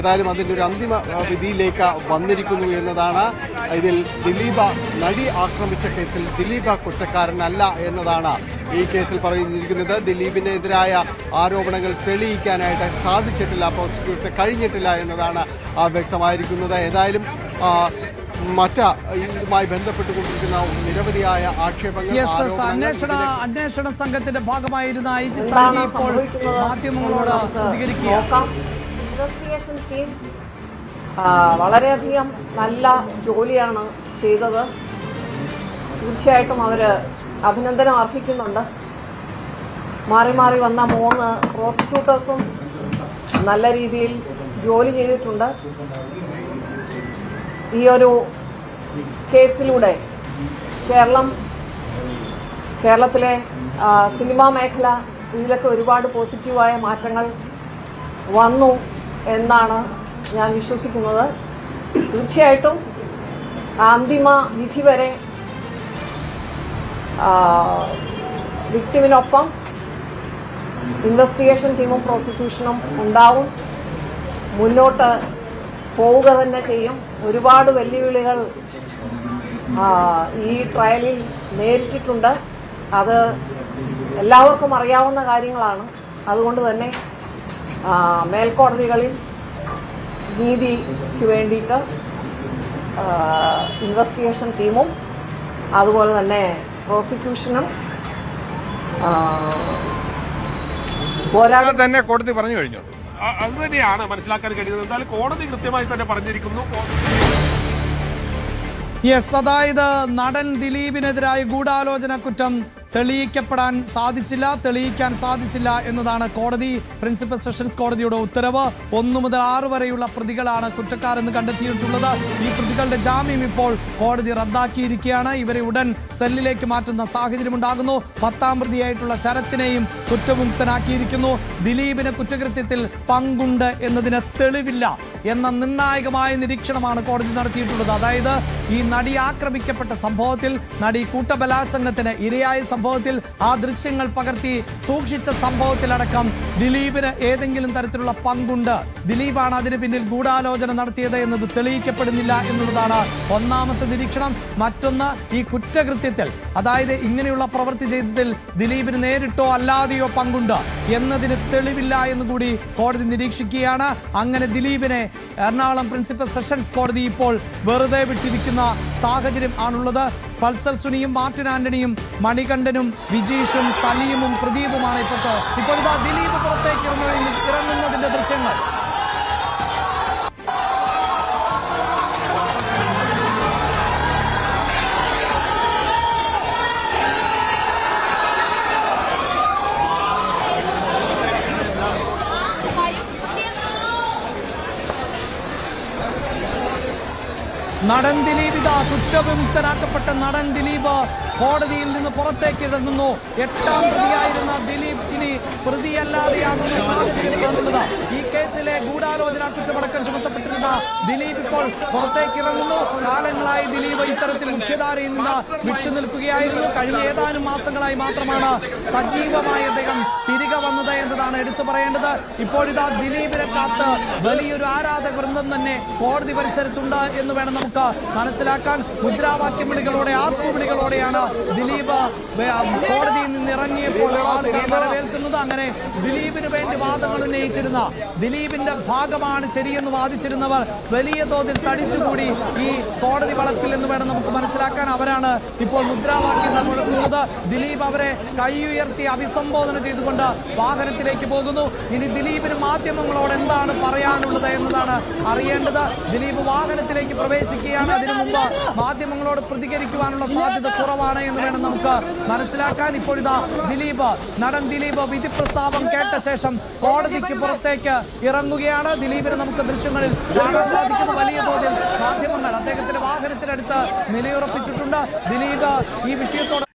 ഏതായാലും അതിൻ്റെ ഒരു അന്തിമ വിധിയിലേക്ക് വന്നിരിക്കുന്നു എന്നതാണ്. ഇതിൽ ദിലീപ് നടി ആക്രമിച്ച കേസിൽ ദിലീപ് കുറ്റക്കാരനല്ല എന്നതാണ് ഈ കേസിൽ പറഞ്ഞിരിക്കുന്നത്. ദിലീപിനെതിരായ ആരോപണങ്ങൾ തെളിയിക്കാനായിട്ട് സാധിച്ചിട്ടില്ല, പ്രോസിക്യൂഷന് കഴിഞ്ഞിട്ടില്ല എന്നതാണ് വ്യക്തമായിരിക്കുന്നത്. ഏതായാലും ഇതുമായി ബന്ധപ്പെട്ടുകൊണ്ടിരിക്കുന്ന നിരവധിയായ ആക്ഷേപങ്ങൾ അന്വേഷണ സംഘത്തിന്റെ ഭാഗമായിരുന്ന ഐജി സംഘം ഇപ്പോൾ മാധ്യമങ്ങളോട് പ്രതികരിക്കുക. ഇൻവെസ്റ്റിഗേഷൻ ടീം വളരെയധികം നല്ല ജോലിയാണ് ചെയ്തത്. തീർച്ചയായിട്ടും അവർ അഭിനന്ദനം അർഹിക്കുന്നുണ്ട്. മാറി മാറി വന്ന 3 പ്രോസിക്യൂട്ടേഴ്സും നല്ല രീതിയിൽ ജോലി ചെയ്തിട്ടുണ്ട്. ഈ ഒരു കേസിലൂടെ കേരളത്തിലെ സിനിമാ മേഖല ഇതിലൊക്കെ ഒരുപാട് പോസിറ്റീവായ മാറ്റങ്ങൾ വന്നു എന്നാണ് ഞാൻ വിശ്വസിക്കുന്നത്. തീർച്ചയായിട്ടും അന്തിമ വിധി വരെ വിക്ടിമിനൊപ്പം ഇൻവെസ്റ്റിഗേഷൻ ടീമും പ്രോസിക്യൂഷനും ഉണ്ടാവും, മുന്നോട്ട് പോവുക തന്നെ ചെയ്യും. ഒരുപാട് വെല്ലുവിളികൾ ഈ ട്രയലിൽ നേരിട്ടിട്ടുണ്ട്. അത് എല്ലാവർക്കും അറിയാവുന്ന കാര്യങ്ങളാണ്. അതുകൊണ്ട് തന്നെ മേൽക്കോടതികളിൽ നീതിക്ക് വേണ്ടിയിട്ട് ഇൻവെസ്റ്റിഗേഷൻ ടീമും അതുപോലെ തന്നെ പ്രോസിക്യൂഷനും പോരാട്ടം തന്നെ കോടതി പറഞ്ഞു കഴിഞ്ഞു. അത് തന്നെയാണ് മനസ്സിലാക്കാൻ കഴിയുന്നത്. എന്തായാലും കോടതി കൃത്യമായി തന്നെ പറഞ്ഞിരിക്കുന്നു. അതായത് നടൻ ദിലീപിനെതിരായ ഗൂഢാലോചന കുറ്റം തെളിയിക്കാൻ സാധിച്ചില്ല എന്നതാണ് കോടതി, പ്രിൻസിപ്പൽ സെഷൻസ് കോടതിയുടെ ഉത്തരവ്. 1 മുതൽ 6 വരെയുള്ള പ്രതികളാണ് കുറ്റക്കാരെന്ന് കണ്ടെത്തിയിട്ടുള്ളത്. ഈ പ്രതികളുടെ ജാമ്യം ഇപ്പോൾ കോടതി റദ്ദാക്കിയിരിക്കുകയാണ്. ഇവരെ ഉടൻ സെല്ലിലേക്ക് മാറ്റുന്ന സാഹചര്യമുണ്ടാകുന്നു. 10ാം പ്രതിയായിട്ടുള്ള ശരത്തിനെയും കുറ്റമുക്തനാക്കിയിരിക്കുന്നു. ദിലീപിന് കുറ്റകൃത്യത്തിൽ പങ്കുണ്ട് എന്നതിന് തെളിവില്ല എന്ന നിർണായകമായ നിരീക്ഷണമാണ് കോടതി നടത്തിയിട്ടുള്ളത്. അതായത് ഈ നടി ആക്രമിക്കപ്പെട്ട സംഭവത്തിൽ, നടി കൂട്ടബലാത്സംഗത്തിന് ഇരയായ സംഭവത്തിൽ, ആ ദൃശ്യങ്ങൾ പകർത്തി സൂക്ഷിച്ച സംഭവത്തിലടക്കം ദിലീപിന് ഏതെങ്കിലും തരത്തിലുള്ള പങ്കുണ്ട്, ദിലീപാണ് അതിന് പിന്നിൽ ഗൂഢാലോചന നടത്തിയത് എന്നത് തെളിയിക്കപ്പെടുന്നില്ല എന്നുള്ളതാണ് ഒന്നാമത്തെ നിരീക്ഷണം. മറ്റൊന്ന്, ഈ കുറ്റകൃത്യത്തിൽ, അതായത് ഇങ്ങനെയുള്ള പ്രവൃത്തി ചെയ്തതിൽ ദിലീപിന് നേരിട്ടോ അല്ലാതെയോ പങ്കുണ്ട് എന്നതിന് തെളിവില്ല എന്നുകൂടി കോടതി നിരീക്ഷിക്കുകയാണ്. അങ്ങനെ ദിലീപിനെ എറണാകുളം പ്രിൻസിപ്പൽ സെഷൻസ് കോടതി ഇപ്പോൾ വെറുതെ വിട്ടിരിക്കുന്ന സാഹചര്യം ആണുള്ളത്. പൾസർ സുനിയും മാർട്ടിൻ ആന്റണിയും മണികണ്ഠനും വിജീഷും സലീമും പ്രദീപുമാണ് ഇപ്പോൾ ഇതാ ദിലീപ് പുറത്തേക്ക് ഇറങ്ങുന്നതിന്റെ ദൃശ്യങ്ങൾ. നടൻ ദിലീപ്, കുറ്റവിമുക്തനാക്കപ്പെട്ട നടൻ ദിലീപ് കോടതിയിൽ നിന്ന് പുറത്തേക്ക് ഇറങ്ങുന്നു. 8ാം പ്രതിയായിരുന്ന ദിലീപ് ഇനി പ്രതിയല്ലാതെയാകുന്ന സാഹചര്യമാണുള്ളത്. ഈ കേസിലെ ഗൂഢാലോചന കുറ്റമടക്കം ചുമത്തപ്പെട്ടിരുന്ന ദിലീപ് ഇപ്പോൾ പുറത്തേക്ക് ഇറങ്ങുന്നു. കാലങ്ങളായി ദിലീപ് ഇത്തരത്തിൽ മുഖ്യധാരയിൽ നിന്ന് വിട്ടുനിൽക്കുകയായിരുന്നു. കഴിഞ്ഞ ഏതാനും മാസങ്ങളായി മാത്രമാണ് സജീവമായി അദ്ദേഹം തിരികെ വന്നത് എന്നതാണ് എടുത്തു പറയേണ്ടത്. ഇപ്പോഴിതാ ദിലീപിനെ കാത്ത് വലിയൊരു ആരാധക വൃന്ദം തന്നെ കോടതി പരിസരത്തുണ്ട് എന്ന് വേണം നമുക്ക് മനസ്സിലാക്കാൻ. മുദ്രാവാക്യം വിളികളോടെ, ആർപ്പുവിളികളോടെയാണ് ദിലീപ് കോടതിയിൽ നിന്ന് ഇറങ്ങിയപ്പോൾ ആളുകൾ വരവേൽക്കുന്നത്. അങ്ങനെ ദിലീപിന് വേണ്ടി വാദങ്ങൾ ഉന്നയിച്ചിരുന്ന, ദിലീപിന്റെ ഭാഗമാണ് ശരിയെന്ന് വാദിച്ചിരുന്നവർ വലിയ തോതിൽ തടിച്ചുകൂടി ഈ കോടതി വളപ്പിൽ എന്ന് വേണം നമുക്ക് മനസ്സിലാക്കാൻ. അവരാണ് ഇപ്പോൾ മുദ്രാവാക്യങ്ങൾ മുഴക്കുന്നത്. ദിലീപ് അവരെ കൈയുയർത്തി അഭിസംബോധന ചെയ്തുകൊണ്ട് വാഹനത്തിലേക്ക് പോകുന്നു. ഇനി ദിലീപിന് മാധ്യമങ്ങളോട് എന്താണ് പറയാനുള്ളത് എന്നതാണ് അറിയേണ്ടത്. ദിലീപ് വാഹനത്തിലേക്ക് പ്രവേശിക്കുകയാണ്. അതിനു മുമ്പ് മാധ്യമങ്ങളോട് പ്രതികരിക്കുവാനുള്ള സാധ്യത കുറവാണ് എന്ന് വേണം നമുക്ക് മനസ്സിലാക്കാൻ. ഇപ്പോഴിതാ നടൻ ദിലീപ് വിധി പ്രസ്താവം കേട്ട ശേഷം കോടതിക്ക് പുറത്തേക്ക് ഇറങ്ങുകയാണ്. ദിലീപിനെ നമുക്ക് ദൃശ്യങ്ങളിൽ കാണാൻ സാധിക്കുന്ന വലിയ തോതിൽ മാധ്യമങ്ങൾ അദ്ദേഹത്തിന്റെ വാഹനത്തിനടുത്ത് നിലയുറപ്പിച്ചിട്ടുണ്ട്. ദിലീപ് ഈ വിഷയത്തോട്